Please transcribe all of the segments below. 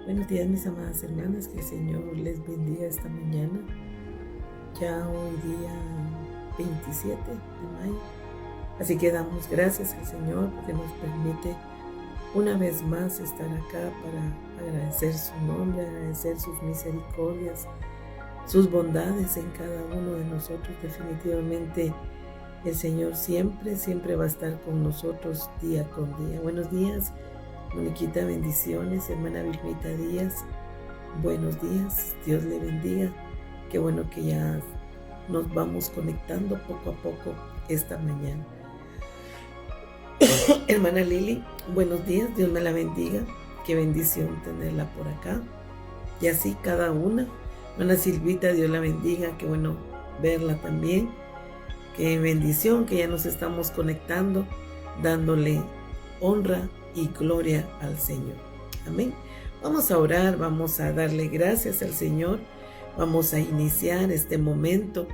Buenos días, mis amadas hermanas, que el Señor les bendiga esta mañana, ya hoy día 27 de mayo. Así que damos gracias al Señor porque nos permite una vez más estar acá para agradecer su nombre, agradecer sus misericordias, sus bondades en cada uno de nosotros. Definitivamente el Señor siempre va a estar con nosotros día con día. Buenos días, Moniquita, bendiciones. Hermana Vilmita Díaz, buenos días, Dios le bendiga. Qué bueno que ya nos vamos conectando poco a poco esta mañana. Hermana Lili, buenos días, Dios me la bendiga. Qué bendición tenerla por acá. Y así cada una. Hermana Silvita, Dios la bendiga. Qué bueno verla también. Qué bendición que ya nos estamos conectando, dándole honra y gloria al Señor. Amén. Vamos a orar, vamos a darle gracias al Señor. Vamos a iniciar este momento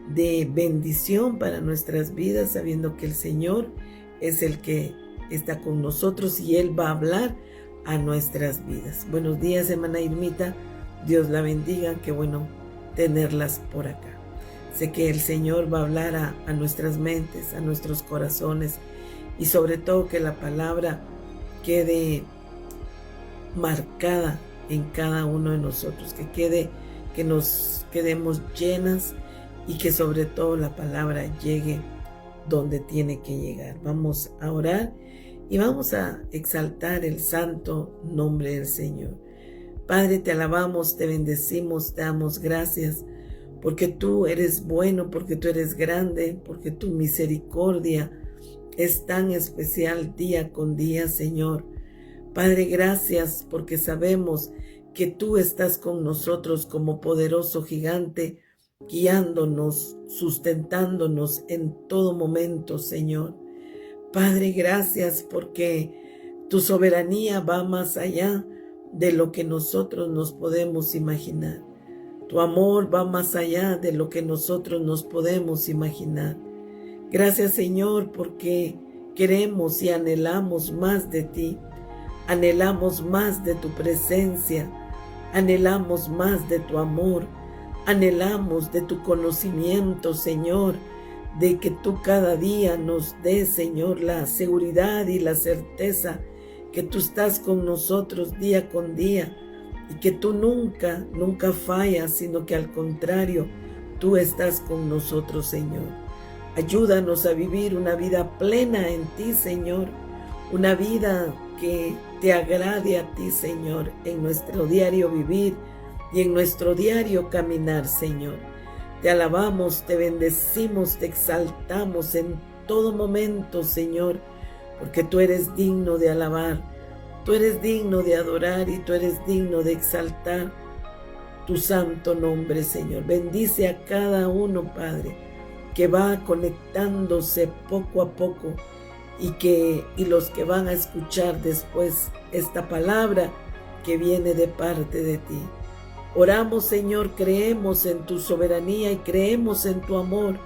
de bendición para nuestras vidas, sabiendo que el Señor es el que está con nosotros y Él va a hablar a nuestras vidas. Buenos días, hermana Irmita. Dios la bendiga. Qué bueno tenerlas por acá. Sé que el Señor va a hablar a nuestras mentes, a nuestros corazones, y sobre todo que la palabra quede marcada en cada uno de nosotros, que nos quedemos llenas y que sobre todo la palabra llegue donde tiene que llegar. Vamos a orar y vamos a exaltar el santo nombre del Señor. Padre, te alabamos, te bendecimos, te damos gracias, porque tú eres bueno, porque tú eres grande, porque tu misericordia es tan especial día con día, Señor. Padre, gracias porque sabemos que tú estás con nosotros como poderoso gigante, guiándonos, sustentándonos en todo momento, Señor. Padre, gracias porque tu soberanía va más allá de lo que nosotros nos podemos imaginar. Tu amor va más allá de lo que nosotros nos podemos imaginar. Gracias, Señor, porque queremos y anhelamos más de ti. Anhelamos más de tu presencia. Anhelamos más de tu amor. Anhelamos de tu conocimiento, Señor, de que tú cada día nos des, Señor, la seguridad y la certeza que tú estás con nosotros día con día. Y que tú nunca fallas, sino que al contrario, tú estás con nosotros, Señor. Ayúdanos a vivir una vida plena en ti, Señor. Una vida que te agrade a ti, Señor, en nuestro diario vivir y en nuestro diario caminar, Señor. Te alabamos, te bendecimos, te exaltamos en todo momento, Señor, porque tú eres digno de alabar. Tú eres digno de adorar y tú eres digno de exaltar tu santo nombre, Señor. Bendice a cada uno, Padre, que va conectándose poco a poco y los que van a escuchar después esta palabra que viene de parte de ti. Oramos, Señor, creemos en tu soberanía y creemos en tu amor.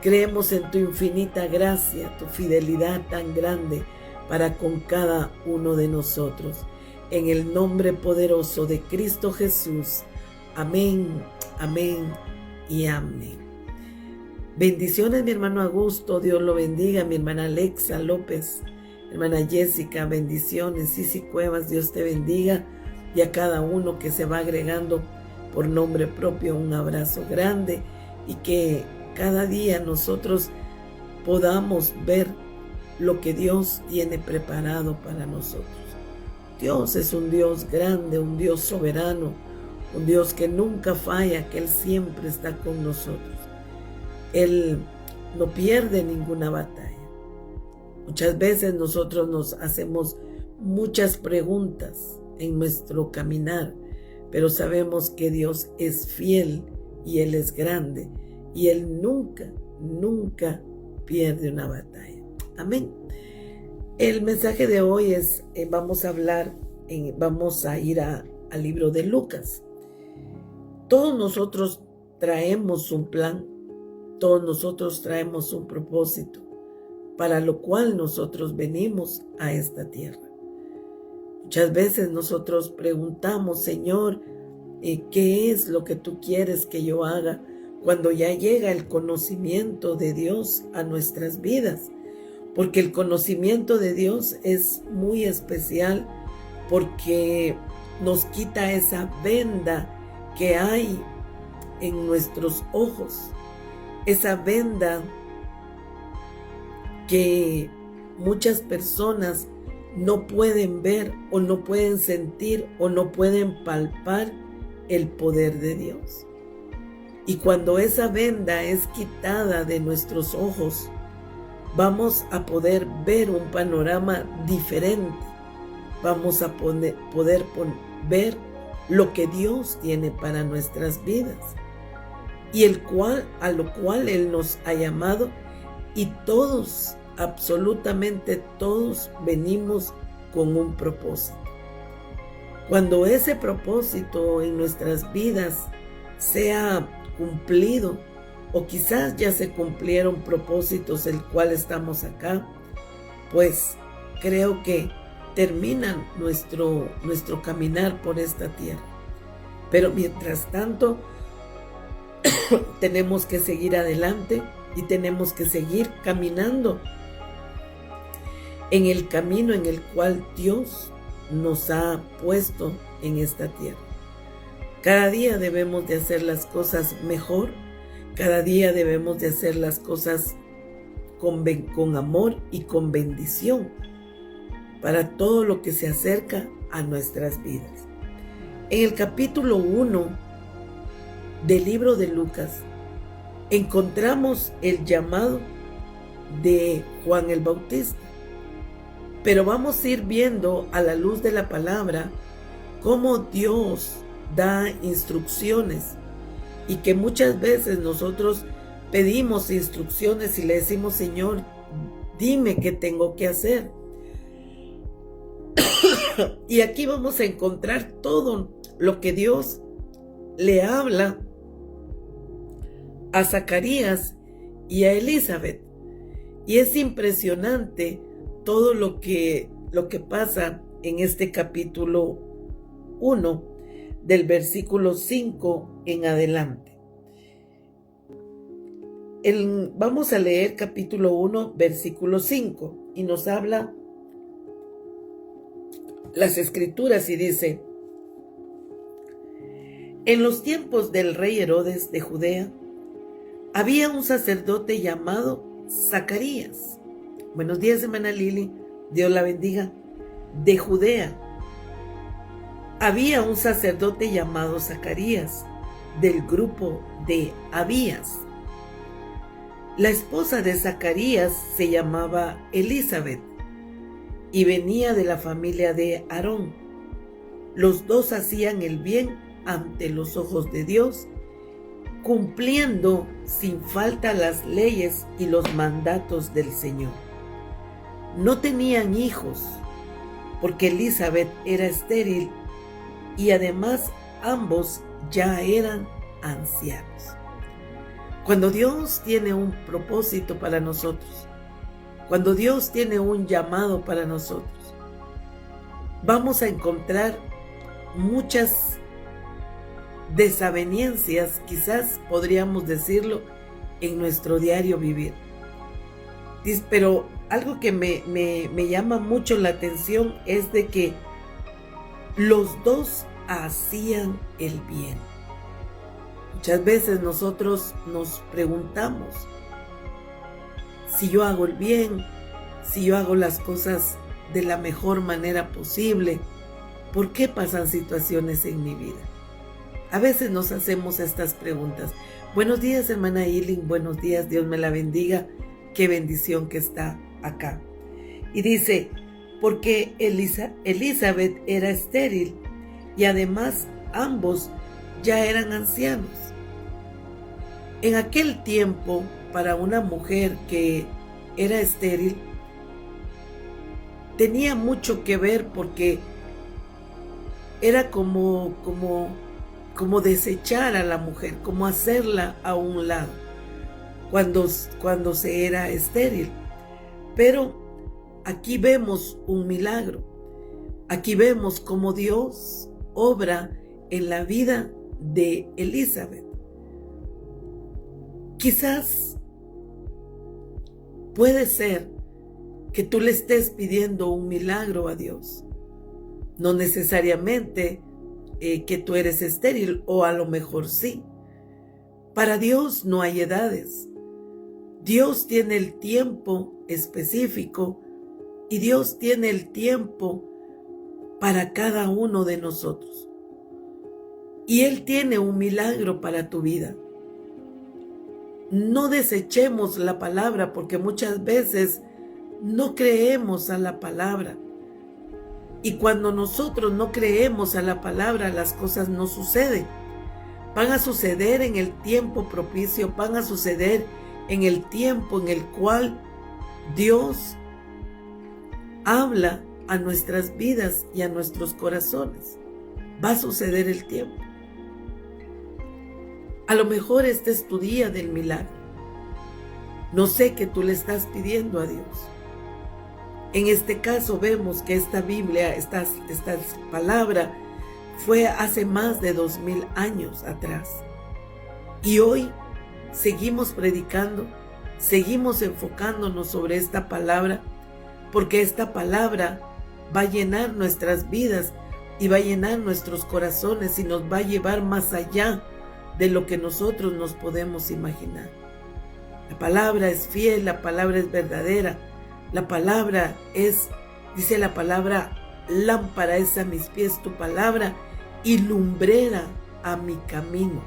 Creemos en tu infinita gracia, tu fidelidad tan grande para con cada uno de nosotros. En el nombre poderoso de Cristo Jesús. Amén, amén y amén. Bendiciones, mi hermano Augusto, Dios lo bendiga. Mi hermana Alexa López, hermana Jessica, bendiciones. Sisi Cuevas, Dios te bendiga. Y a cada uno que se va agregando por nombre propio, un abrazo grande. Y que cada día nosotros podamos ver lo que Dios tiene preparado para nosotros. Dios es un Dios grande, un Dios soberano, un Dios que nunca falla, que Él siempre está con nosotros. Él no pierde ninguna batalla. Muchas veces nosotros nos hacemos muchas preguntas en nuestro caminar, pero sabemos que Dios es fiel y Él es grande y Él nunca pierde una batalla. Amén. El mensaje de hoy es, vamos a ir al libro de Lucas. Todos nosotros traemos un plan, todos nosotros traemos un propósito, para lo cual nosotros venimos a esta tierra. Muchas veces nosotros preguntamos, Señor, ¿qué es lo que tú quieres que yo haga? Cuando ya llega el conocimiento de Dios a nuestras vidas, porque el conocimiento de Dios es muy especial, porque nos quita esa venda que hay en nuestros ojos, esa venda que muchas personas no pueden ver o no pueden sentir o no pueden palpar el poder de Dios. Y cuando esa venda es quitada de nuestros ojos, vamos a poder ver un panorama diferente. Vamos a poder ver lo que Dios tiene para nuestras vidas y a lo cual Él nos ha llamado, y todos, absolutamente todos, venimos con un propósito. Cuando ese propósito en nuestras vidas sea cumplido, o quizás ya se cumplieron propósitos el cual estamos acá, pues creo que terminan nuestro caminar por esta tierra. Pero mientras tanto, tenemos que seguir adelante y tenemos que seguir caminando en el camino en el cual Dios nos ha puesto en esta tierra. Cada día debemos de hacer las cosas mejor, cada día debemos de hacer las cosas con amor y con bendición para todo lo que se acerca a nuestras vidas. En el capítulo 1 del libro de Lucas encontramos el llamado de Juan el Bautista, pero vamos a ir viendo a la luz de la palabra cómo Dios da instrucciones, y que muchas veces nosotros pedimos instrucciones y le decimos, Señor, dime qué tengo que hacer. Y aquí vamos a encontrar todo lo que Dios le habla a Zacarías y a Elizabeth. Y es impresionante todo lo que pasa en este capítulo 1, del versículo 5 en adelante. Vamos a leer capítulo 1, versículo 5, y nos habla las escrituras y dice: en los tiempos del rey Herodes de Judea, había un sacerdote llamado Zacarías. Buenos días, hermana Lili, Dios la bendiga. De Judea. Había un sacerdote llamado Zacarías, del grupo de Abías. La esposa de Zacarías se llamaba Elizabeth y venía de la familia de Aarón. Los dos hacían el bien ante los ojos de Dios, cumpliendo sin falta las leyes y los mandatos del Señor. No tenían hijos, porque Elizabeth era estéril y además ambos ya eran ancianos. Cuando Dios tiene un propósito para nosotros, cuando Dios tiene un llamado para nosotros, vamos a encontrar muchas desavenencias, quizás podríamos decirlo, en nuestro diario vivir. Pero algo que me llama mucho la atención es de que los dos hacían el bien. Muchas veces nosotros nos preguntamos, si yo hago el bien, si yo hago las cosas de la mejor manera posible, ¿por qué pasan situaciones en mi vida? A veces nos hacemos estas preguntas. Buenos días, hermana Eileen, buenos días, Dios me la bendiga. Qué bendición que está acá. Y dice, porque Elizabeth era estéril y además ambos ya eran ancianos. En aquel tiempo, para una mujer que era estéril, tenía mucho que ver, porque era como desechar a la mujer, como hacerla a un lado cuando se era estéril. Pero aquí vemos un milagro, Aquí vemos cómo Dios obra en la vida de Elizabeth. Quizás puede ser que tú le estés pidiendo un milagro a Dios. No necesariamente que tú eres estéril, o a lo mejor sí. Para Dios no hay edades. Dios tiene el tiempo específico y Dios tiene el tiempo para cada uno de nosotros. Y Él tiene un milagro para tu vida. No desechemos la palabra, porque muchas veces no creemos a la palabra. Y cuando nosotros no creemos a la palabra, las cosas no suceden. Van a suceder en el tiempo propicio, van a suceder en el tiempo en el cual Dios habla a nuestras vidas y a nuestros corazones. Va a suceder el tiempo. A lo mejor este es tu día del milagro. No sé qué tú le estás pidiendo a Dios. En este caso vemos que esta Biblia, esta palabra, fue hace más de 2000 años atrás. Y hoy seguimos predicando, seguimos enfocándonos sobre esta palabra, porque esta palabra va a llenar nuestras vidas y va a llenar nuestros corazones y nos va a llevar más allá de lo que nosotros nos podemos imaginar. La palabra es fiel, la palabra es verdadera, la palabra es, dice la palabra, lámpara es a mis pies tu palabra y lumbrera a mi camino.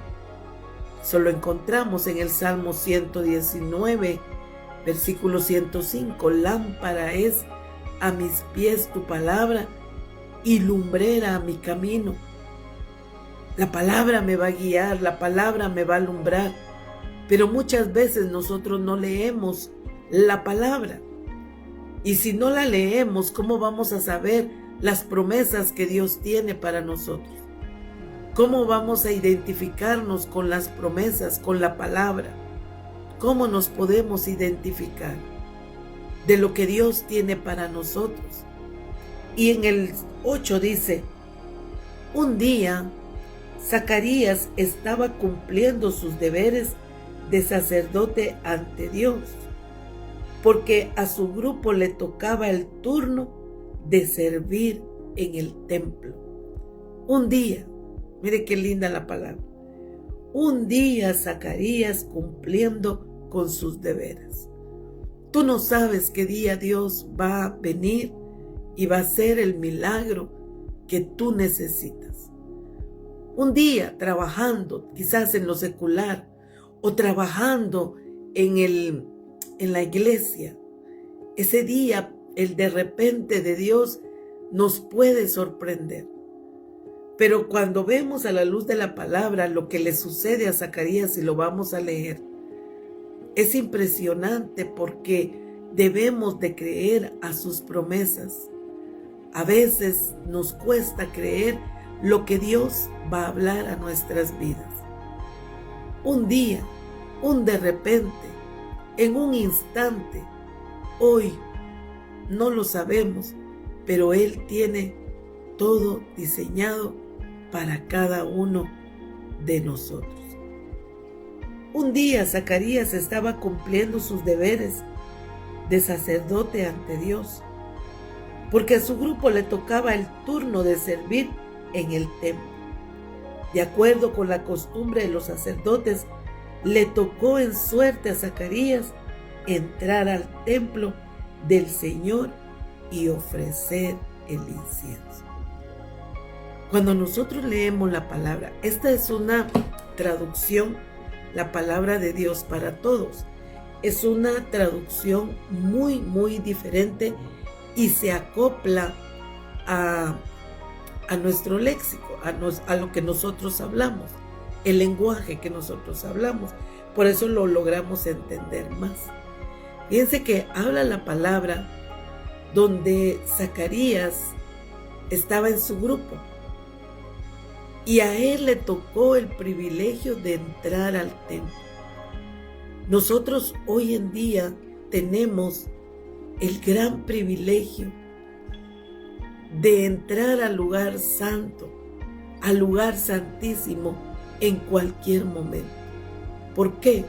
Eso lo encontramos en el Salmo 119, versículo 105. Lámpara es a mis pies tu palabra y lumbrera a mi camino. La palabra me va a guiar, la palabra me va a alumbrar, pero muchas veces nosotros no leemos la palabra. Y si no la leemos, ¿cómo vamos a saber las promesas que Dios tiene para nosotros? ¿Cómo vamos a identificarnos con las promesas, con la palabra? ¿Cómo nos podemos identificar de lo que Dios tiene para nosotros? Y en el 8 dice, un día Zacarías estaba cumpliendo sus deberes de sacerdote ante Dios, porque a su grupo le tocaba el turno de servir en el templo. Un día, mire qué linda la palabra, un día Zacarías cumpliendo con sus deberes. Tú no sabes qué día Dios va a venir y va a hacer el milagro que tú necesitas. Un día trabajando, quizás en lo secular, o trabajando en la iglesia, ese día el de repente de Dios nos puede sorprender. Pero cuando vemos a la luz de la palabra lo que le sucede a Zacarías, y lo vamos a leer, es impresionante, porque debemos de creer a sus promesas. A veces nos cuesta creer lo que Dios va a hablar a nuestras vidas. Un día, un de repente, en un instante, hoy no lo sabemos, pero Él tiene todo diseñado para cada uno de nosotros. Un día Zacarías estaba cumpliendo sus deberes de sacerdote ante Dios, porque a su grupo le tocaba el turno de servir en el templo. De acuerdo con la costumbre de los sacerdotes, le tocó en suerte a Zacarías entrar al templo del Señor y ofrecer el incienso. Cuando nosotros leemos la palabra, esta es una traducción, la palabra de Dios para todos. Es una traducción muy diferente y se acopla a nuestro léxico, a lo que nosotros hablamos, el lenguaje que nosotros hablamos. Por eso lo logramos entender más. Fíjense que habla la palabra donde Zacarías estaba en su grupo y a él le tocó el privilegio de entrar al templo. Nosotros hoy en día tenemos el gran privilegio de entrar al lugar santo, al lugar santísimo en cualquier momento. ¿Por qué?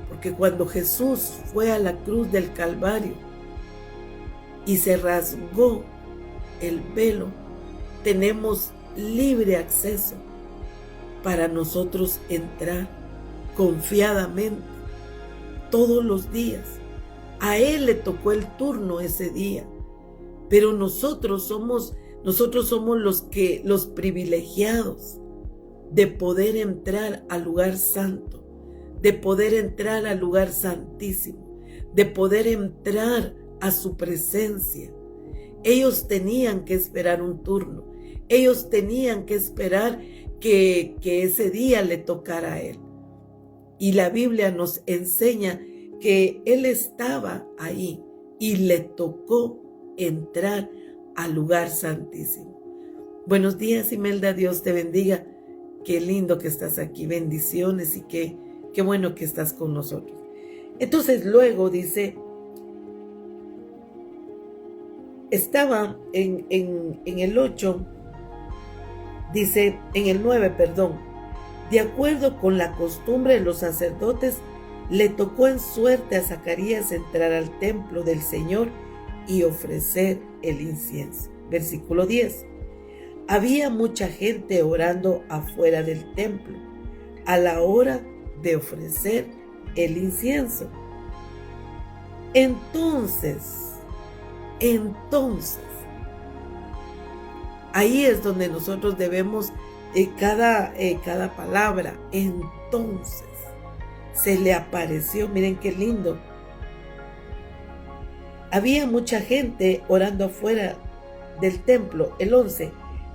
Porque cuando Jesús fue a la cruz del Calvario y se rasgó el velo, tenemos libre acceso para nosotros entrar confiadamente todos los días. A Él le tocó el turno ese día, pero nosotros somos los privilegiados de poder entrar al lugar santo, de poder entrar al lugar santísimo, de poder entrar a su presencia. Ellos tenían que esperar un turno, ellos tenían que esperar que ese día le tocara a Él. Y la Biblia nos enseña que Él estaba ahí y le tocó entrar al lugar santísimo. Buenos días, Imelda, Dios te bendiga. Qué lindo que estás aquí, bendiciones, y qué bueno que estás con nosotros. Entonces luego dice, estaba en el 8, dice, en el 9, perdón, de acuerdo con la costumbre de los sacerdotes, le tocó en suerte a Zacarías entrar al templo del Señor y ofrecer el incienso. Versículo 10. Había mucha gente orando afuera del templo a la hora de ofrecer el incienso. Entonces, ahí es donde nosotros debemos cada palabra. Entonces, se le apareció, miren qué lindo. Había mucha gente orando afuera del templo. El 11.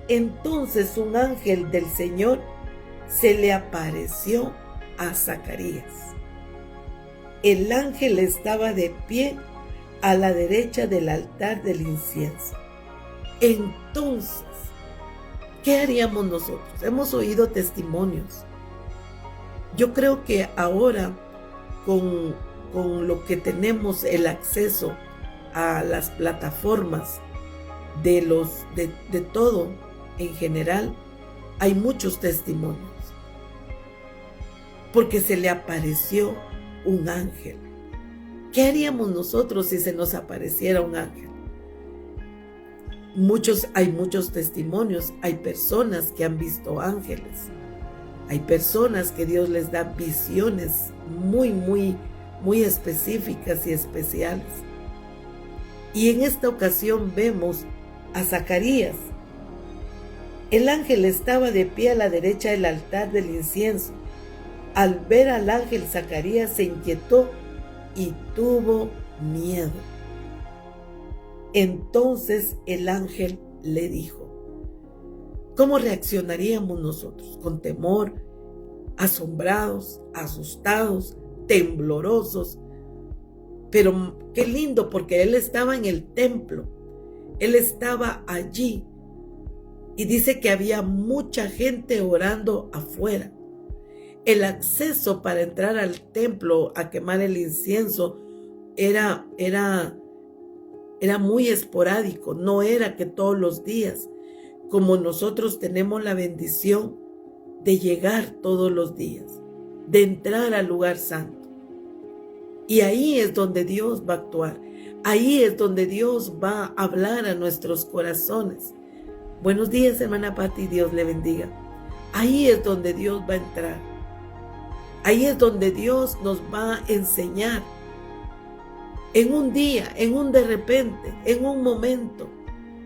Entonces un ángel del Señor se le apareció a Zacarías. El ángel estaba de pie a la derecha del altar del incienso. Entonces, ¿qué haríamos nosotros? Hemos oído testimonios. Yo creo que ahora, con lo que tenemos el acceso a las plataformas de todo en general, hay muchos testimonios. Porque se le apareció un ángel. ¿Qué haríamos nosotros si se nos apareciera un ángel? Hay muchos testimonios, hay personas que han visto ángeles, hay personas que Dios les da visiones muy específicas y especiales. Y en esta ocasión vemos a Zacarías. El ángel estaba de pie a la derecha del altar del incienso. Al ver al ángel, Zacarías se inquietó y tuvo miedo. Entonces el ángel le dijo, ¿cómo reaccionaríamos nosotros? Con temor, asombrados, asustados, temblorosos. Pero qué lindo, porque él estaba en el templo, él estaba allí, y dice que había mucha gente orando afuera. El acceso para entrar al templo a quemar el incienso era muy esporádico, no era que todos los días, como nosotros tenemos la bendición de llegar todos los días, de entrar al lugar santo. Y ahí es donde Dios va a actuar, ahí es donde Dios va a hablar a nuestros corazones. Buenos días, hermana Pati, Dios le bendiga. Ahí es donde Dios va a entrar, ahí es donde Dios nos va a enseñar. En un día, en un de repente, en un momento,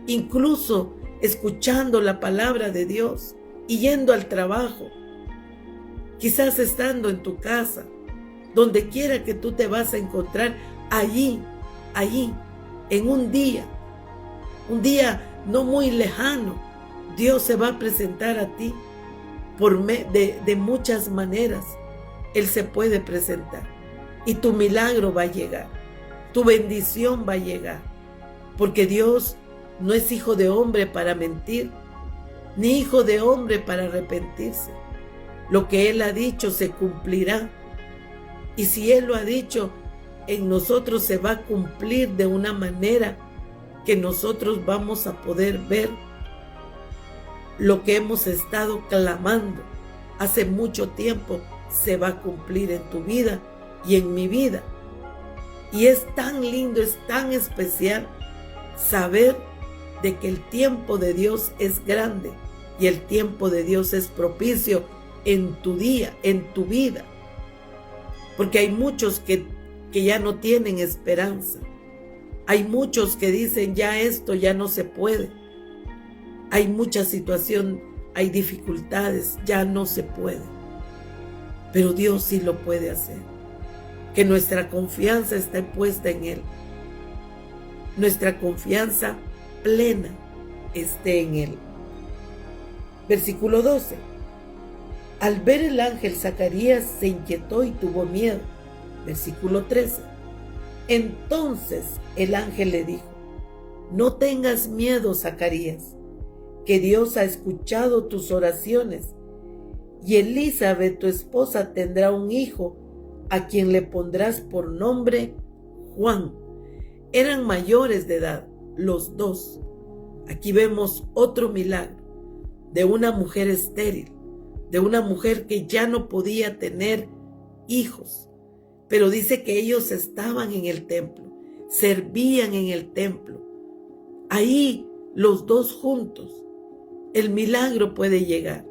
incluso escuchando la palabra de Dios y yendo al trabajo, quizás estando en tu casa, donde quiera que tú te vas a encontrar, allí, en un día no muy lejano, Dios se va a presentar a ti de muchas maneras. Él se puede presentar y tu milagro va a llegar, tu bendición va a llegar, porque Dios no es hijo de hombre para mentir, ni hijo de hombre para arrepentirse. Lo que Él ha dicho se cumplirá. Y si Él lo ha dicho, en nosotros se va a cumplir de una manera que nosotros vamos a poder ver lo que hemos estado clamando hace mucho tiempo se va a cumplir en tu vida y en mi vida. Y es tan lindo, es tan especial saber de que el tiempo de Dios es grande y el tiempo de Dios es propicio en tu día, en tu vida. Porque hay muchos que ya no tienen esperanza. Hay muchos que dicen ya esto ya no se puede. Hay mucha situación, hay dificultades, ya no se puede. Pero Dios sí lo puede hacer. Que nuestra confianza esté puesta en Él. Nuestra confianza plena esté en Él. Versículo 12. Al ver el ángel, Zacarías se inquietó y tuvo miedo. Versículo 13. Entonces el ángel le dijo: no tengas miedo, Zacarías, que Dios ha escuchado tus oraciones, y Elizabeth, tu esposa, tendrá un hijo, a quien le pondrás por nombre Juan. Eran mayores de edad, los dos. Aquí vemos otro milagro de una mujer estéril, de una mujer que ya no podía tener hijos. Pero dice que ellos estaban en el templo, servían en el templo. Ahí los dos juntos. El milagro puede llegar.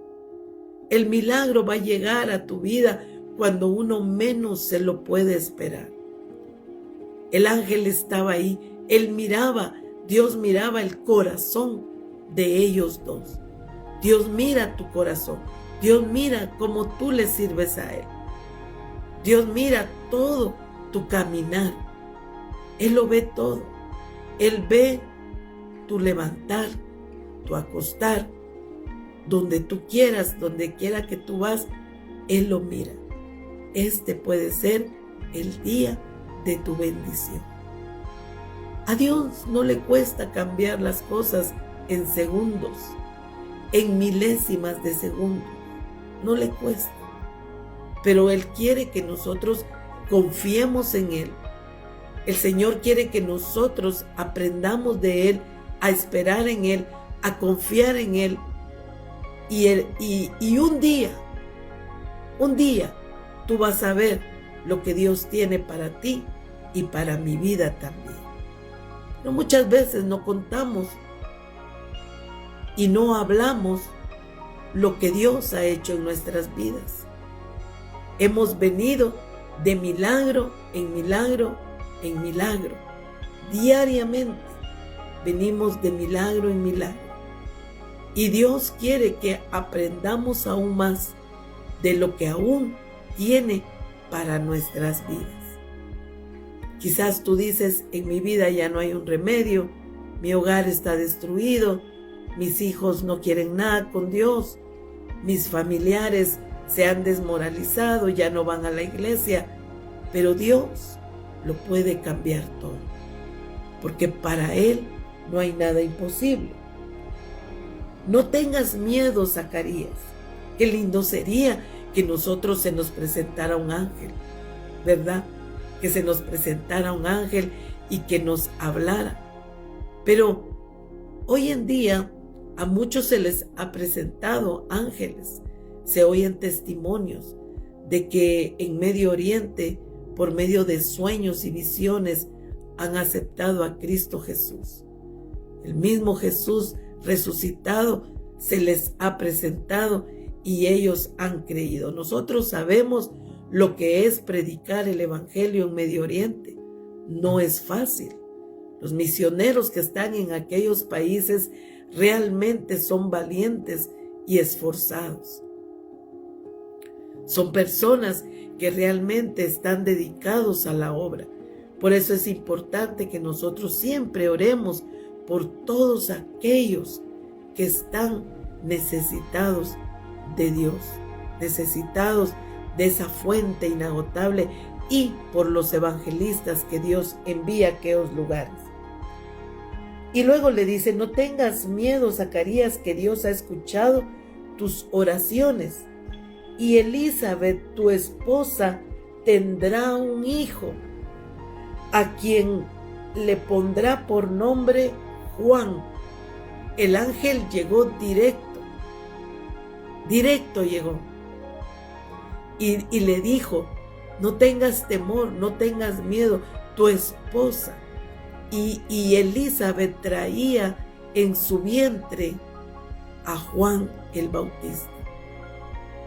El milagro va a llegar a tu vida cuando uno menos se lo puede esperar. El ángel estaba ahí. Él miraba, Dios miraba el corazón de ellos dos. Dios mira tu corazón. Dios mira cómo tú le sirves a Él. Dios mira todo tu caminar. Él lo ve todo. Él ve tu levantar, tu acostar, donde tú quieras, donde quiera que tú vas, Él lo mira. Este puede ser el día de tu bendición. A Dios no le cuesta cambiar las cosas en segundos, en milésimas de segundo. No le cuesta. Pero Él quiere que nosotros confiemos en Él. El Señor quiere que nosotros aprendamos de Él, a esperar en Él, a confiar en Él. Y un día, tú vas a ver lo que Dios tiene para ti y para mi vida también. Pero muchas veces no contamos y no hablamos lo que Dios ha hecho en nuestras vidas. Hemos venido de milagro en milagro en milagro. Diariamente venimos de milagro en milagro. Y Dios quiere que aprendamos aún más de lo que aún tiene para nuestras vidas. Quizás tú dices: en mi vida ya no hay un remedio, mi hogar está destruido, mis hijos no quieren nada con Dios, mis familiares se han desmoralizado, ya no van a la iglesia. Pero Dios lo puede cambiar todo, porque para Él no hay nada imposible. No tengas miedo, Zacarías. Qué lindo sería que nosotros se nos presentara un ángel, ¿verdad? Que se nos presentara un ángel y que nos hablara. Pero hoy en día a muchos se les ha presentado ángeles. Se oyen testimonios de que en Medio Oriente, por medio de sueños y visiones, han aceptado a Cristo Jesús. El mismo Jesús resucitado se les ha presentado y ellos han creído. Nosotros sabemos lo que es predicar el evangelio en Medio Oriente. No es fácil. Los misioneros que están en aquellos países realmente son valientes y esforzados. Son personas que realmente están dedicados a la obra. Por eso es importante que nosotros siempre oremos por todos aquellos que están necesitados de Dios, necesitados de esa fuente inagotable, y por los evangelistas que Dios envía a aquellos lugares. Y luego le dice: no tengas miedo, Zacarías, que Dios ha escuchado tus oraciones, y Elizabeth, tu esposa, tendrá un hijo, a quien le pondrá por nombre Juan, el ángel llegó directo llegó y le dijo: no tengas temor, no tengas miedo, tu esposa. Y Elizabeth traía en su vientre a Juan el Bautista,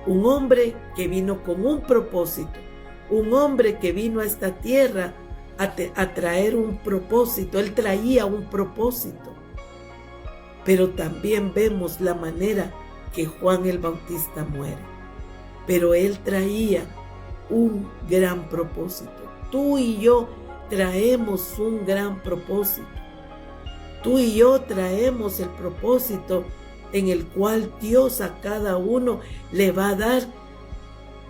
un hombre que vino con un propósito, un hombre que vino a esta tierra a traer un propósito. Él traía un propósito, pero también vemos la manera que Juan el Bautista muere, pero él traía un gran propósito. Tú y yo traemos un gran propósito. Tú y yo traemos el propósito en el cual Dios a cada uno le va a dar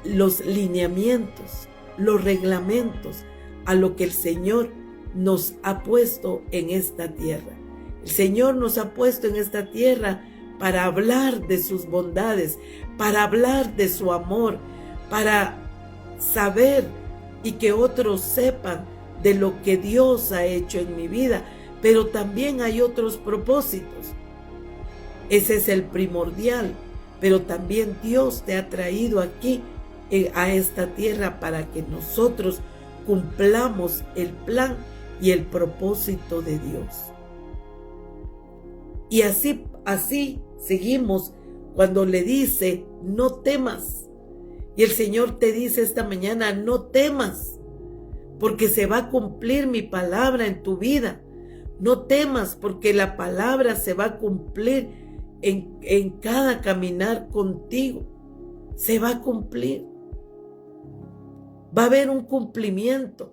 los lineamientos, los reglamentos a lo que el Señor nos ha puesto en esta tierra. El Señor nos ha puesto en esta tierra para hablar de sus bondades, para hablar de su amor, para saber y que otros sepan de lo que Dios ha hecho en mi vida. Pero también hay otros propósitos. Ese es el primordial. Pero también Dios te ha traído aquí a esta tierra para que nosotros cumplamos el plan y el propósito de Dios. Y así seguimos cuando le dice: no temas. Y el Señor te dice esta mañana: no temas, porque se va a cumplir mi palabra en tu vida. No temas, porque la palabra se va a cumplir en cada caminar contigo. Se va a cumplir. Va a haber un cumplimiento.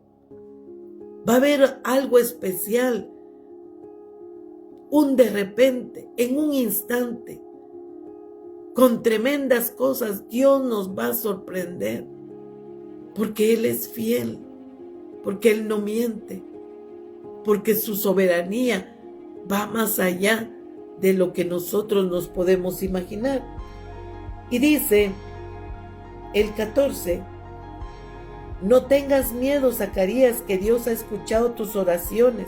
Va a haber algo especial. Un de repente, en un instante, con tremendas cosas, Dios nos va a sorprender. Porque Él es fiel. Porque Él no miente. Porque su soberanía va más allá de lo que nosotros nos podemos imaginar. Y dice el 14: no tengas miedo, Zacarías, que Dios ha escuchado tus oraciones,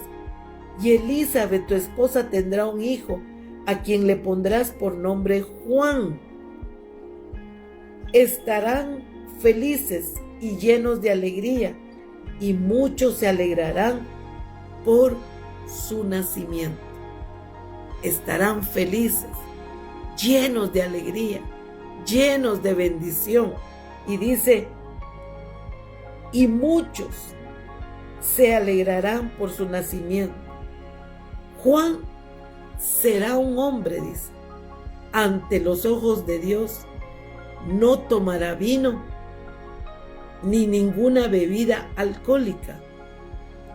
y Elizabeth, tu esposa, tendrá un hijo, a quien le pondrás por nombre Juan. Estarán felices y llenos de alegría, y muchos se alegrarán por su nacimiento. Estarán felices, llenos de alegría, llenos de bendición. Y dice: y muchos se alegrarán por su nacimiento. Juan será un hombre, dice, ante los ojos de Dios. No tomará vino ni ninguna bebida alcohólica.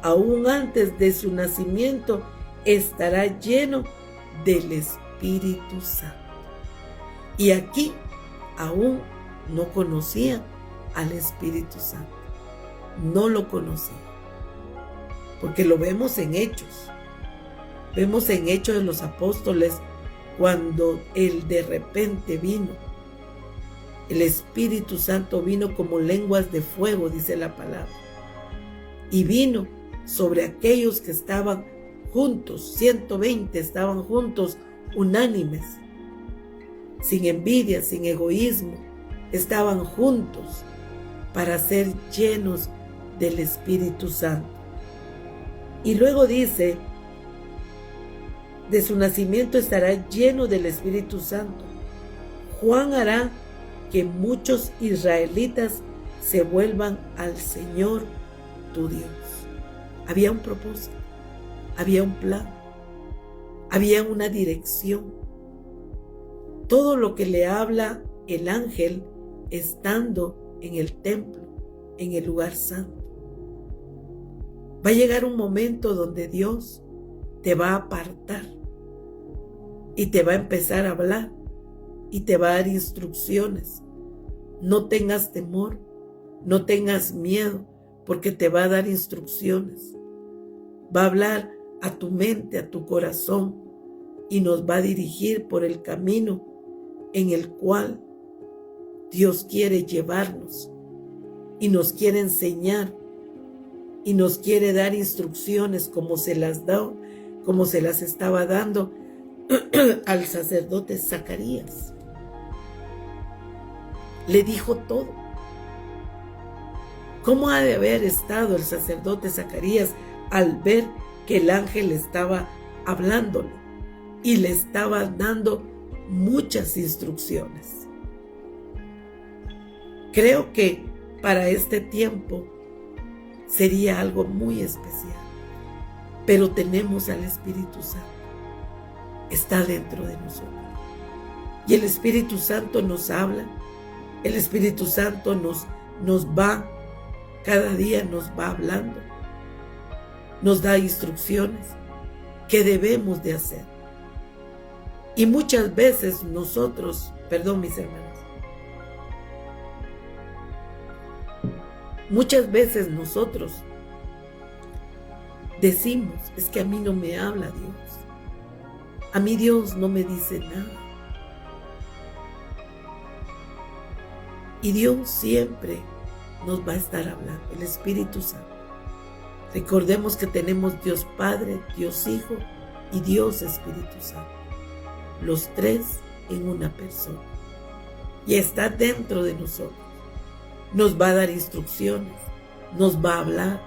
Aún antes de su nacimiento estará lleno del Espíritu Santo. Y aquí aún no conocía al Espíritu Santo. No lo conocía. Porque lo vemos en Hechos. Vemos en Hechos de los Apóstoles cuando Él de repente vino. El Espíritu Santo vino como lenguas de fuego, dice la palabra. Y vino sobre aquellos que estaban juntos, 120 estaban juntos, unánimes, sin envidia, sin egoísmo, estaban juntos para ser llenos del Espíritu Santo. Y luego dice: de su nacimiento estará lleno del Espíritu Santo. Juan hará que muchos israelitas se vuelvan al Señor tu Dios. Había un propósito, había un plan, había una dirección. Todo lo que le habla el ángel estando en el templo, en el lugar santo. Va a llegar un momento donde Dios te va a apartar y te va a empezar a hablar y te va a dar instrucciones. No tengas temor, no tengas miedo, porque te va a dar instrucciones. Va a hablar a tu mente, a tu corazón, y nos va a dirigir por el camino en el cual Dios quiere llevarnos y nos quiere enseñar y nos quiere dar instrucciones como se las como se las estaba dando al sacerdote Zacarías. Le dijo todo. ¿Cómo ha de haber estado el sacerdote Zacarías al ver que el ángel estaba hablándole y le estaba dando muchas instrucciones? Creo que para este tiempo sería algo muy especial, pero tenemos al Espíritu Santo. Está dentro de nosotros. Y el Espíritu Santo nos habla, el Espíritu Santo nos va, cada día nos va hablando, nos da instrucciones que debemos de hacer. Y muchas veces nosotros, perdón mis hermanos, muchas veces nosotros decimos, es que a mí no me habla Dios. A mí Dios no me dice nada. Y Dios siempre nos va a estar hablando, el Espíritu Santo. Recordemos que tenemos Dios Padre, Dios Hijo y Dios Espíritu Santo. Los tres en una persona. Y está dentro de nosotros. Nos va a dar instrucciones, nos va a hablar,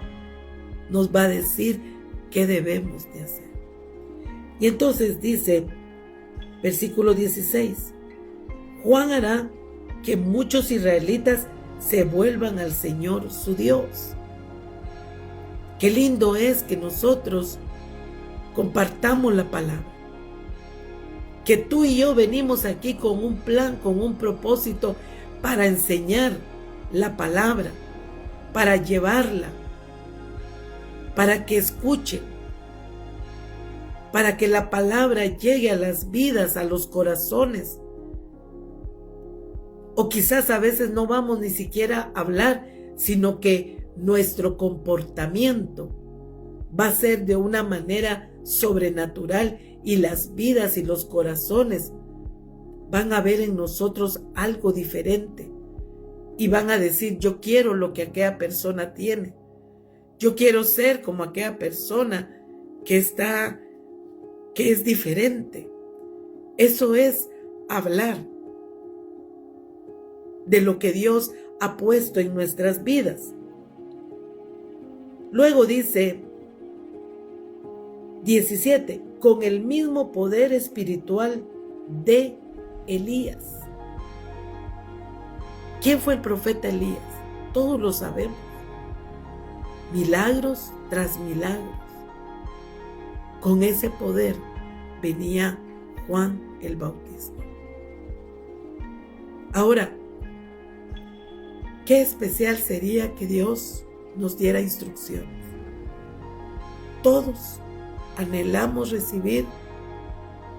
nos va a decir qué debemos de hacer. Y entonces dice, versículo 16, Juan hará que muchos israelitas se vuelvan al Señor su Dios. Qué lindo es que nosotros compartamos la palabra. Que tú y yo venimos aquí con un plan, con un propósito para enseñar la palabra, para llevarla, para que escuchen, para que la palabra llegue a las vidas, a los corazones. O quizás a veces no vamos ni siquiera a hablar, sino que nuestro comportamiento va a ser de una manera sobrenatural y las vidas y los corazones van a ver en nosotros algo diferente y van a decir, yo quiero lo que aquella persona tiene. Yo quiero ser como aquella persona que es diferente. Eso es hablar de lo que Dios ha puesto en nuestras vidas. Luego dice 17, con el mismo poder espiritual de Elías. ¿Quién fue el profeta Elías? Todos lo sabemos. Milagros tras milagros. Con ese poder venía Juan el Bautista. Ahora, qué especial sería que Dios nos diera instrucciones. Todos anhelamos recibir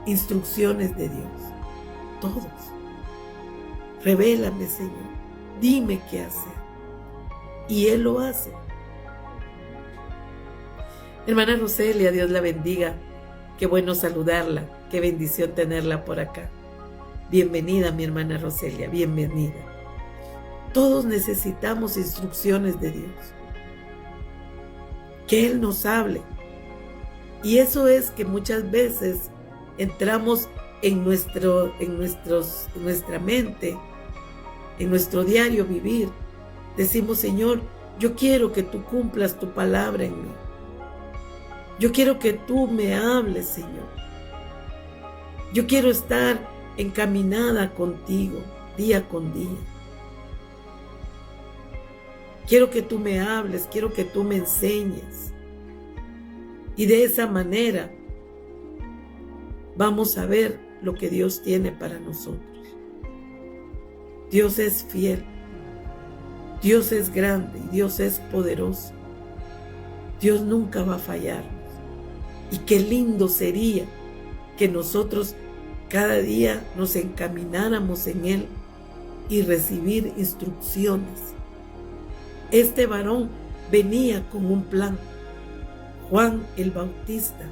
instrucciones de Dios. Todos. Revélame, Señor. Dime qué hacer. Y Él lo hace. Hermana Roselia, Dios la bendiga. Qué bueno saludarla. Qué bendición tenerla por acá. Bienvenida, mi hermana Roselia. Bienvenida. Todos necesitamos instrucciones de Dios. Que Él nos hable. Y eso es que muchas veces entramos en nuestra mente, en nuestro diario vivir. Decimos, Señor, yo quiero que tú cumplas tu palabra en mí. Yo quiero que tú me hables, Señor. Yo quiero estar encaminada contigo día con día. Quiero que tú me hables, quiero que tú me enseñes. Y de esa manera vamos a ver lo que Dios tiene para nosotros. Dios es fiel, Dios es grande y Dios es poderoso. Dios nunca va a fallarnos. Y qué lindo sería que nosotros cada día nos encamináramos en Él y recibir instrucciones. Este varón venía con un plan. Juan el Bautista.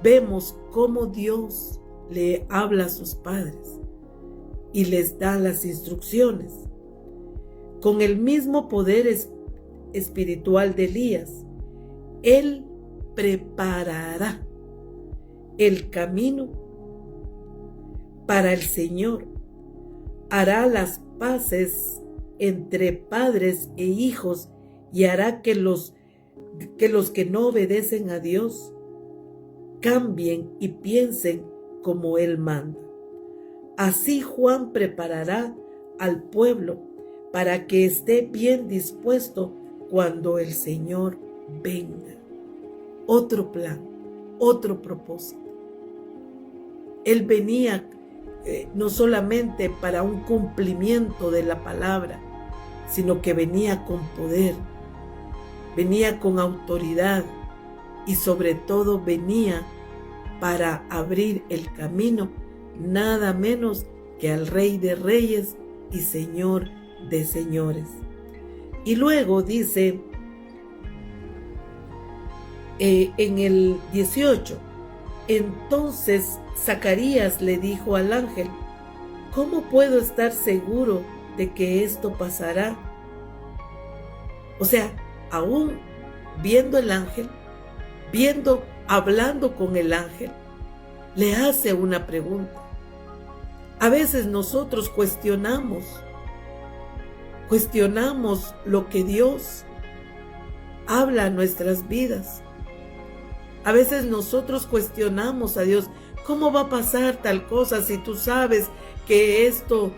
Vemos cómo Dios le habla a sus padres y les da las instrucciones. Con el mismo poder espiritual de Elías, Él preparará el camino para el Señor, hará las paces entre padres e hijos y hará que los que no obedecen a Dios cambien y piensen como Él manda. Así Juan preparará al pueblo para que esté bien dispuesto cuando el Señor venga. Otro plan, otro propósito. Él venía no solamente para un cumplimiento de la palabra, sino que venía con poder, venía con autoridad y sobre todo venía para abrir el camino nada menos que al Rey de Reyes y Señor de Señores. Y luego dice en el 18, entonces Zacarías le dijo al ángel, ¿cómo puedo estar seguro de que esto pasará? O sea, aún viendo el ángel, hablando con el ángel, le hace una pregunta. A veces nosotros cuestionamos lo que Dios habla a nuestras vidas. A veces nosotros cuestionamos a Dios, ¿cómo va a pasar tal cosa si tú sabes que esto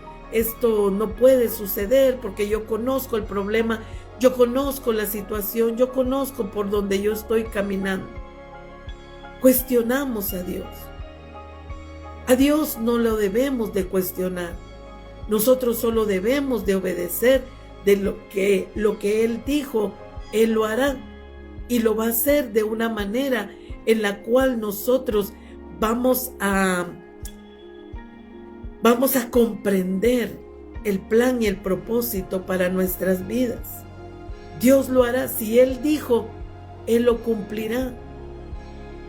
no puede suceder? Porque yo conozco el problema, yo conozco la situación, yo conozco por donde yo estoy caminando. Cuestionamos a Dios. A Dios no lo debemos de cuestionar. Nosotros solo debemos de obedecer de lo que Él dijo, Él lo hará. Y lo va a hacer de una manera en la cual nosotros vamos a comprender el plan y el propósito para nuestras vidas. Dios lo hará. Si Él dijo, Él lo cumplirá.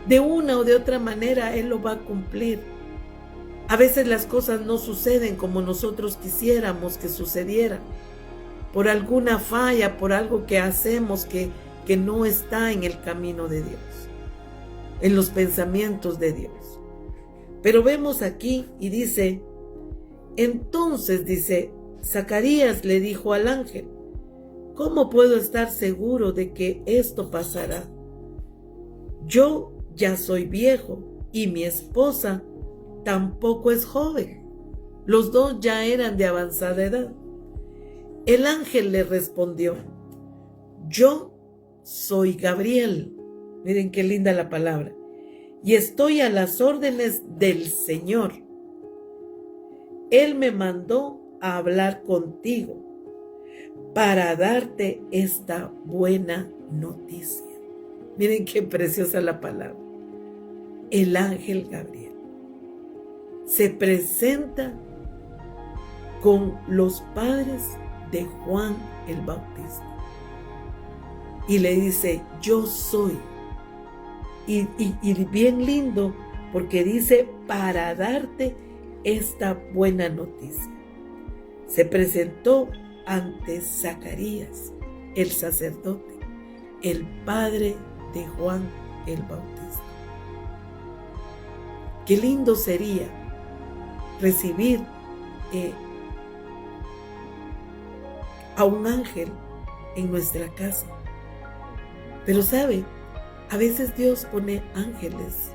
De una o de otra manera Él lo va a cumplir. A veces las cosas no suceden como nosotros quisiéramos que sucedieran. Por alguna falla, por algo que hacemos que no está en el camino de Dios, en los pensamientos de Dios. Pero vemos aquí y dice, entonces dice, Zacarías le dijo al ángel, ¿cómo puedo estar seguro de que esto pasará? Yo ya soy viejo y mi esposa tampoco es joven. Los dos ya eran de avanzada edad. El ángel le respondió, yo soy Gabriel. Miren qué linda la palabra. Y estoy a las órdenes del Señor. Él me mandó a hablar contigo para darte esta buena noticia. Miren qué preciosa la palabra. El ángel Gabriel se presenta con los padres de Juan el Bautista y le dice, yo soy. Y bien lindo, porque dice, para darte esta buena noticia. Se presentó ante Zacarías, el sacerdote, el padre de Juan el Bautista. Qué lindo sería recibir a un ángel en nuestra casa. Pero sabe, a veces Dios pone ángeles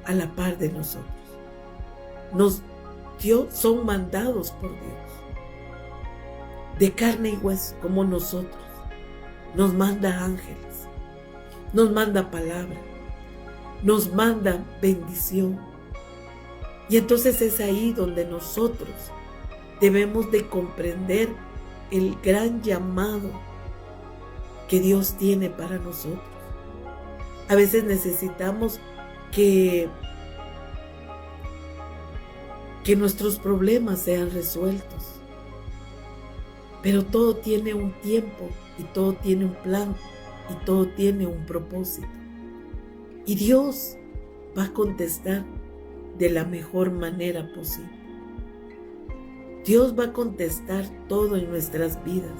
a la par de nosotros. Son mandados por Dios, de carne y hueso como nosotros. Nos manda ángeles, nos manda palabra, nos manda bendición. Y entonces es ahí donde nosotros debemos de comprender el gran llamado que Dios tiene para nosotros. A veces necesitamos que nuestros problemas sean resueltos. Pero todo tiene un tiempo y todo tiene un plan y todo tiene un propósito. Y Dios va a contestar de la mejor manera posible. Dios va a contestar todo en nuestras vidas.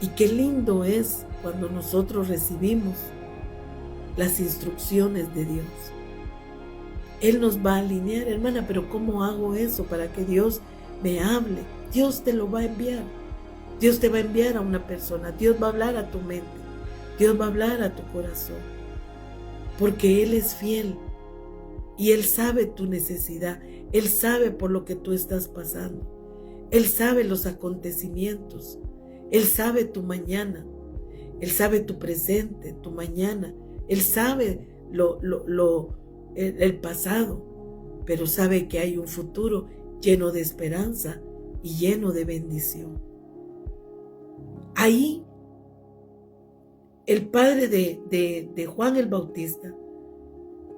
Y qué lindo es cuando nosotros recibimos las instrucciones de Dios. Él nos va a alinear, hermana, pero ¿cómo hago eso para que Dios me hable? Dios te lo va a enviar. Dios te va a enviar a una persona. Dios va a hablar a tu mente. Dios va a hablar a tu corazón. Porque Él es fiel. Y Él sabe tu necesidad. Él sabe por lo que tú estás pasando. Él sabe los acontecimientos. Él sabe tu mañana. Él sabe tu presente, tu mañana. Él sabe el pasado. Pero sabe que hay un futuro lleno de esperanza y lleno de bendición. Ahí, el padre de Juan el Bautista,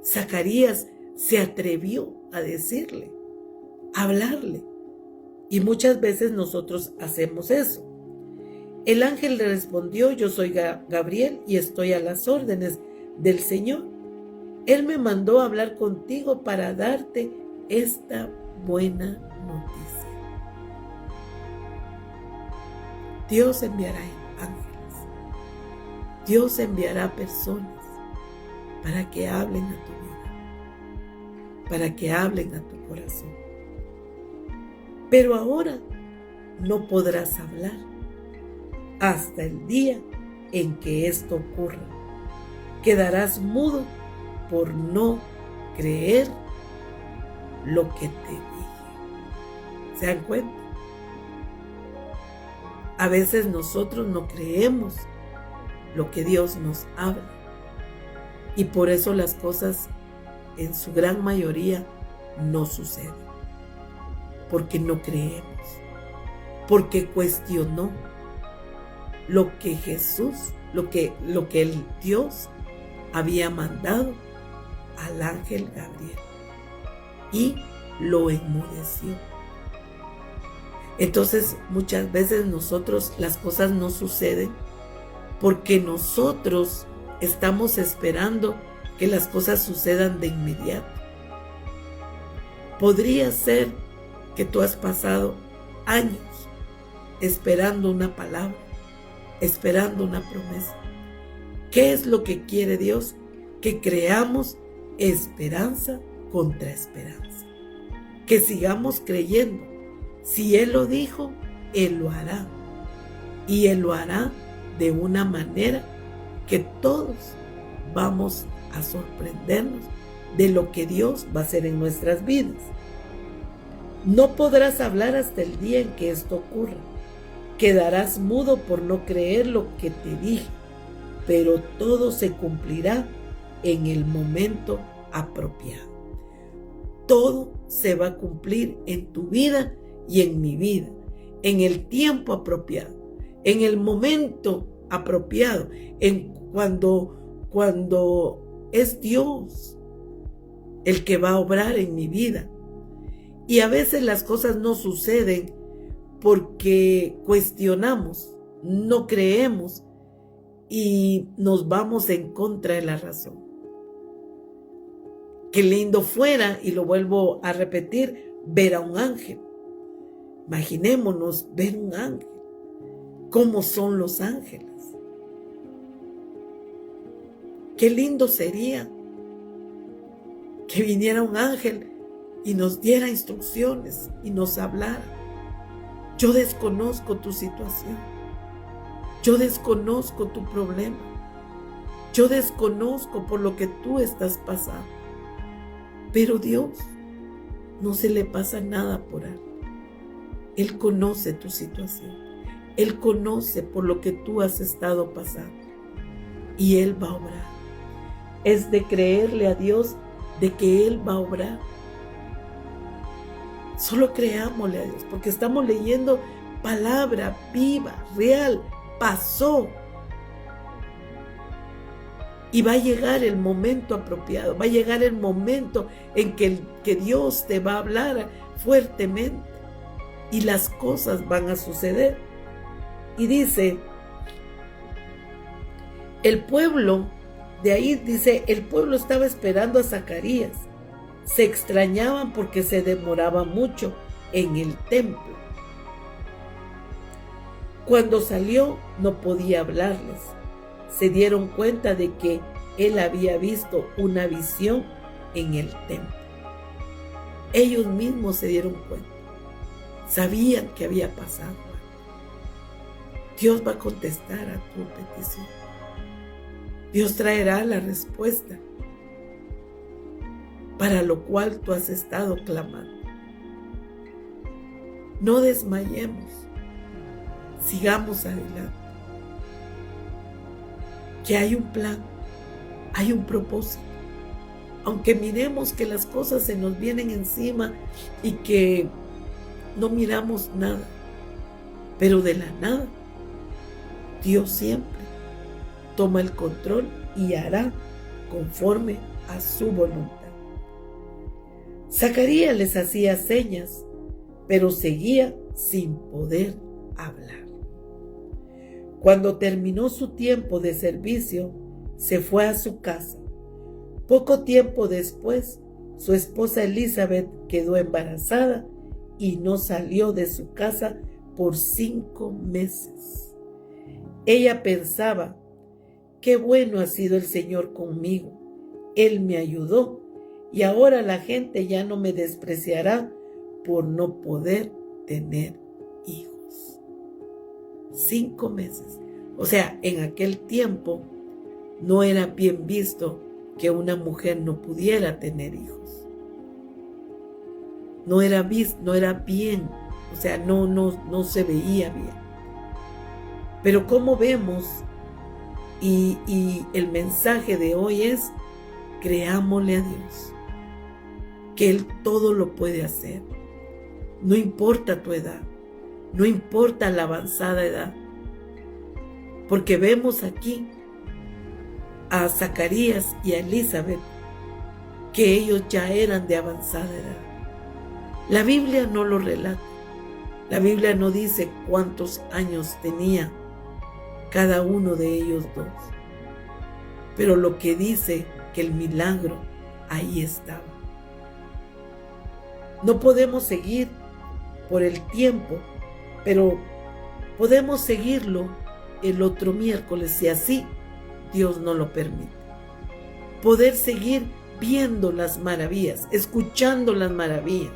Zacarías, se atrevió a decirle, a hablarle. Y muchas veces nosotros hacemos eso. El ángel le respondió: yo soy Gabriel y estoy a las órdenes del Señor. Él me mandó a hablar contigo para darte esta buena noticia. Dios enviará ángeles. Dios enviará personas para que hablen a tu vida, para que hablen a tu corazón. Pero ahora no podrás hablar hasta el día en que esto ocurra. Quedarás mudo por no creer lo que te dije. ¿Se dan cuenta? A veces nosotros no creemos lo que Dios nos habla. Y por eso las cosas en su gran mayoría no suceden. Porque no creemos. Porque cuestionó lo que Jesús, lo que el Dios había mandado al ángel Gabriel. Y lo enmudeció. Entonces muchas veces las cosas no suceden porque nosotros estamos esperando que las cosas sucedan de inmediato. Podría ser que tú has pasado años esperando una palabra, esperando una promesa. ¿Qué es lo que quiere Dios? Que creamos esperanza contra esperanza. Que sigamos creyendo. Si Él lo dijo, Él lo hará. Y Él lo hará de una manera que todos vamos a sorprendernos de lo que Dios va a hacer en nuestras vidas. No podrás hablar hasta el día en que esto ocurra. Quedarás mudo por no creer lo que te dije, pero todo se cumplirá en el momento apropiado. Todo se va a cumplir en tu vida y en mi vida, en el tiempo apropiado, en el momento apropiado, cuando es Dios el que va a obrar en mi vida. Y a veces las cosas no suceden porque cuestionamos, no creemos y nos vamos en contra de la razón. Qué lindo fuera, y lo vuelvo a repetir, ver a un ángel. Imaginémonos ver un ángel. ¿Cómo son los ángeles? Qué lindo sería que viniera un ángel y nos diera instrucciones y nos hablara. Yo desconozco tu situación. Yo desconozco tu problema. Yo desconozco por lo que tú estás pasando. Pero Dios no se le pasa nada por alto. Él conoce tu situación. Él conoce por lo que tú has estado pasando. Y Él va a obrar. Es de creerle a Dios de que Él va a obrar. Solo creámosle a Dios, porque estamos leyendo palabra viva, real, pasó. Y va a llegar el momento apropiado, va a llegar el momento en que Dios te va a hablar fuertemente y las cosas van a suceder. Y dice, el pueblo, de ahí dice, el pueblo estaba esperando a Zacarías. Se extrañaban porque se demoraba mucho en el templo. Cuando salió no podía hablarles. Se dieron cuenta de que él había visto una visión en el templo. Ellos mismos se dieron cuenta, sabían que había pasado. Dios va a contestar a tu petición. Dios traerá la respuesta para lo cual tú has estado clamando. No desmayemos, sigamos adelante. Que hay un plan, hay un propósito. Aunque miremos que las cosas se nos vienen encima y que no miramos nada, pero de la nada, Dios siempre toma el control y hará conforme a su voluntad. Zacarías les hacía señas, pero seguía sin poder hablar. Cuando terminó su tiempo de servicio, se fue a su casa. Poco tiempo después, su esposa Elizabeth quedó embarazada y no salió de su casa por 5 meses. Ella pensaba: qué bueno ha sido el Señor conmigo. Él me ayudó y ahora la gente ya no me despreciará por no poder tener hijos. 5 meses. O sea, en aquel tiempo no era bien visto que una mujer no pudiera tener hijos. No era bien, o sea, no se veía bien. Pero como vemos, y el mensaje de hoy es: creámosle a Dios, que Él todo lo puede hacer. No importa tu edad, no importa la avanzada edad, porque vemos aquí a Zacarías y a Elizabeth que ellos ya eran de avanzada edad. La Biblia no lo relata. La Biblia no dice cuántos años tenía cada uno de ellos dos. Pero lo que dice que el milagro ahí estaba. No podemos seguir por el tiempo, pero podemos seguirlo el otro miércoles, si así Dios nos lo permite. Poder seguir viendo las maravillas, escuchando las maravillas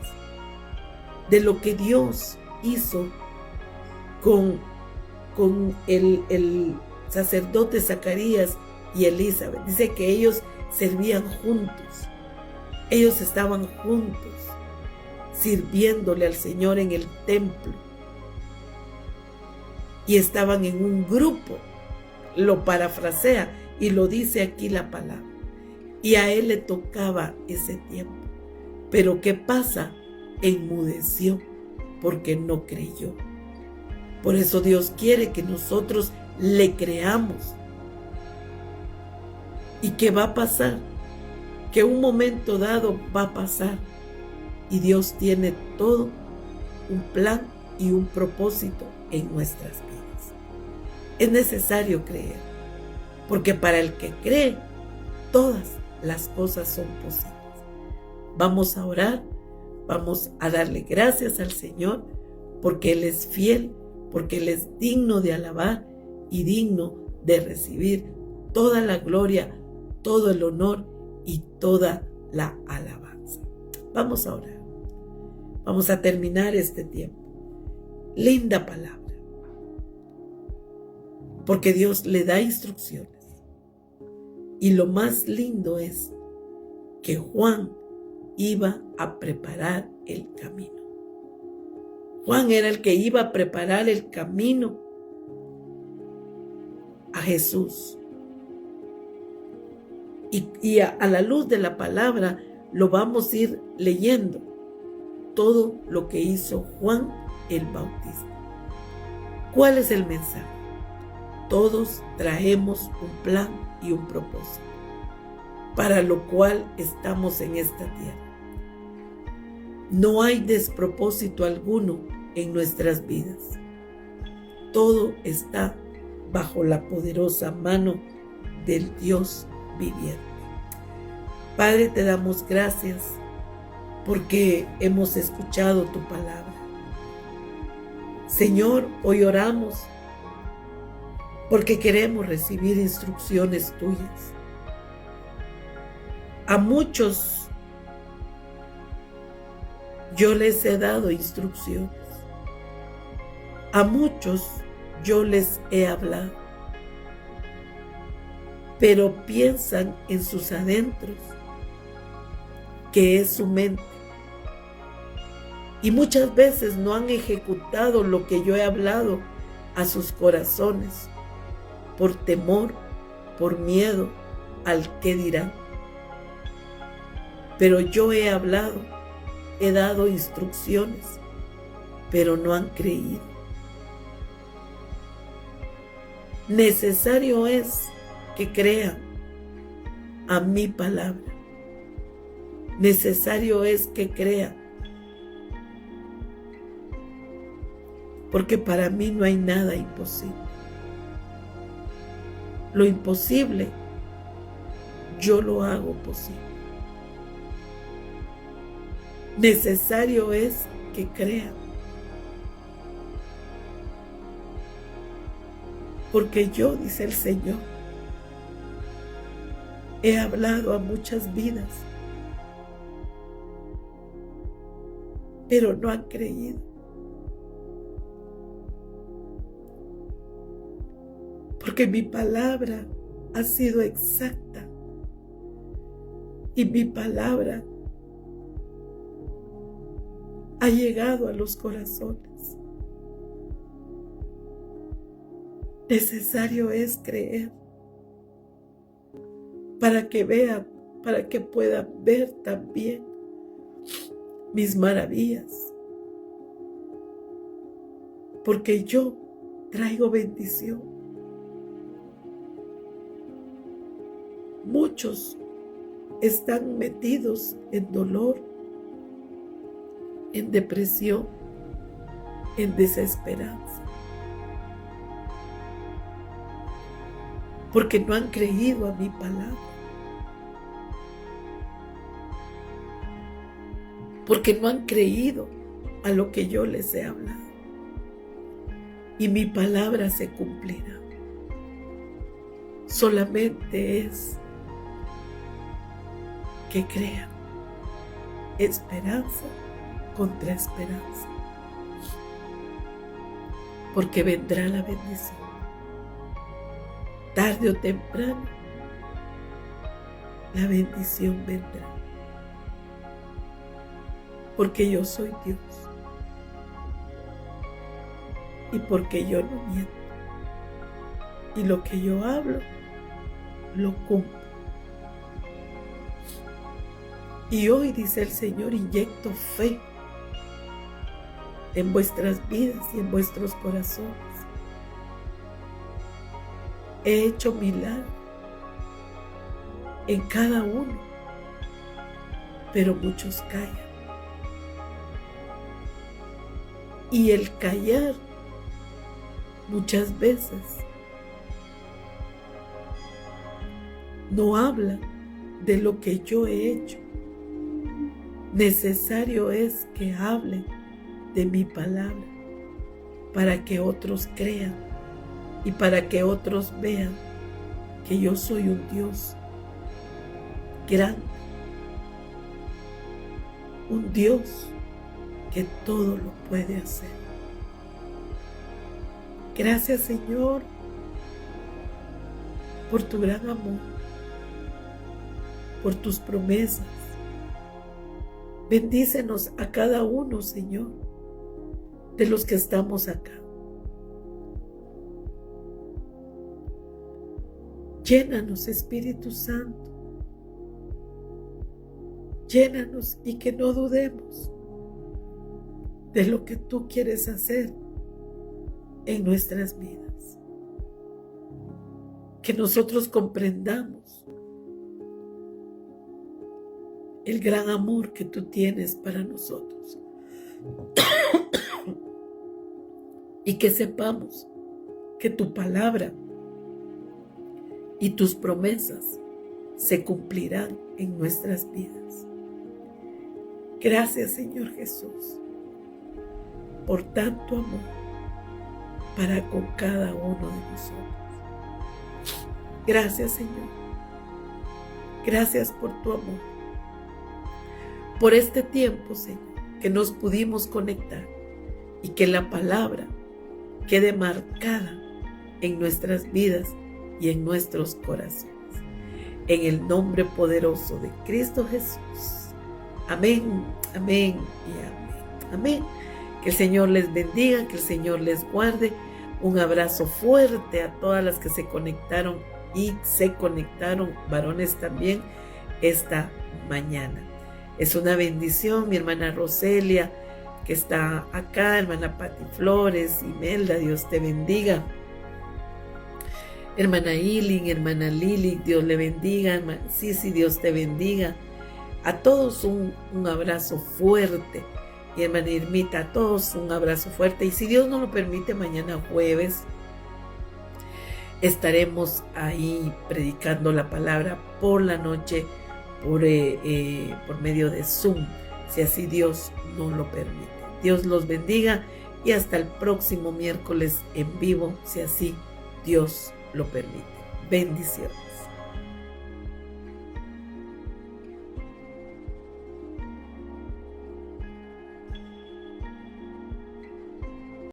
de lo que Dios hizo con el sacerdote Zacarías y Elizabeth. Dice que ellos servían juntos. Ellos estaban juntos, sirviéndole al Señor en el templo. Y estaban en un grupo. Lo parafrasea y lo dice aquí la palabra. Y a él le tocaba ese tiempo. Pero ¿qué pasa? Enmudeció porque no creyó. Por eso Dios quiere que nosotros le creamos. ¿Y qué va a pasar? Que un momento dado va a pasar. Y Dios tiene todo un plan y un propósito en nuestras vidas. Es necesario creer, porque para el que cree, todas las cosas son posibles. Vamos a orar, vamos a darle gracias al Señor, porque Él es fiel, porque Él es digno de alabar y digno de recibir toda la gloria, todo el honor y toda la alabanza. Vamos a orar. Vamos a terminar este tiempo. Linda palabra. Porque Dios le da instrucciones. Y lo más lindo es que Juan iba a preparar el camino. Juan era el que iba a preparar el camino a Jesús. Y a la luz de la palabra lo vamos a ir leyendo. Todo lo que hizo Juan el Bautista. ¿Cuál es el mensaje? Todos traemos un plan y un propósito, para lo cual estamos en esta tierra. No hay despropósito alguno en nuestras vidas. Todo está bajo la poderosa mano del Dios viviente. Padre, te damos gracias porque hemos escuchado tu palabra. Señor, hoy oramos porque queremos recibir instrucciones tuyas. A muchos yo les he dado instrucciones. A muchos yo les he hablado. Pero piensan en sus adentros, que es su mente. Y muchas veces no han ejecutado lo que yo he hablado a sus corazones, por temor, por miedo al qué dirán. Pero yo he hablado, he dado instrucciones, pero no han creído. Necesario es que crean a mi palabra. Necesario es que crean. Porque para mí no hay nada imposible. Lo imposible, yo lo hago posible. Necesario es que crean. Porque yo, dice el Señor, he hablado a muchas vidas, pero no han creído. Porque mi palabra ha sido exacta y mi palabra ha llegado a los corazones. Necesario es creer para que vean, para que puedan ver también mis maravillas. Porque yo traigo bendición. Muchos están metidos en dolor, en depresión, en desesperanza. Porque no han creído a mi palabra. Porque no han creído a lo que yo les he hablado. Y mi palabra se cumplirá. Solamente es que crean. Esperanza contra esperanza. Porque vendrá la bendición. Tarde o temprano, la bendición vendrá. Porque yo soy Dios. Y porque yo no miento. Y lo que yo hablo, lo cumplo. Y hoy, dice el Señor, inyecto fe en vuestras vidas y en vuestros corazones. He hecho milagros en cada uno, pero muchos callan. Y el callar muchas veces no habla de lo que yo he hecho. Necesario es que hablen de mi palabra para que otros crean y para que otros vean que yo soy un Dios grande, un Dios que todo lo puede hacer. Gracias, Señor, por tu gran amor, por tus promesas. Bendícenos a cada uno, Señor, de los que estamos acá. Llénanos, Espíritu Santo. Llénanos y que no dudemos de lo que tú quieres hacer en nuestras vidas. Que nosotros comprendamos el gran amor que tú tienes para nosotros. Y que sepamos que tu palabra y tus promesas se cumplirán en nuestras vidas. Gracias, Señor Jesús, por tanto amor para con cada uno de nosotros. Gracias, Señor. Gracias por tu amor, por este tiempo, Señor, que nos pudimos conectar y que la palabra quede marcada en nuestras vidas y en nuestros corazones. En el nombre poderoso de Cristo Jesús. Amén, amén y amén. Amén. Que el Señor les bendiga, que el Señor les guarde. Un abrazo fuerte a todas las que se conectaron y se conectaron, varones también, esta mañana. Es una bendición, mi hermana Roselia, que está acá, hermana Pati Flores, Imelda, Dios te bendiga. Hermana Ilin, hermana Lili, Dios le bendiga. Hermana Sisi, Dios te bendiga. A todos un abrazo fuerte. Y hermana Irmita, a todos un abrazo fuerte. Y si Dios nos lo permite, mañana jueves estaremos ahí predicando la palabra por la noche, por medio de Zoom, si así Dios nos lo permite. Dios los bendiga y hasta el próximo miércoles en vivo, si así Dios lo permite. Bendiciones.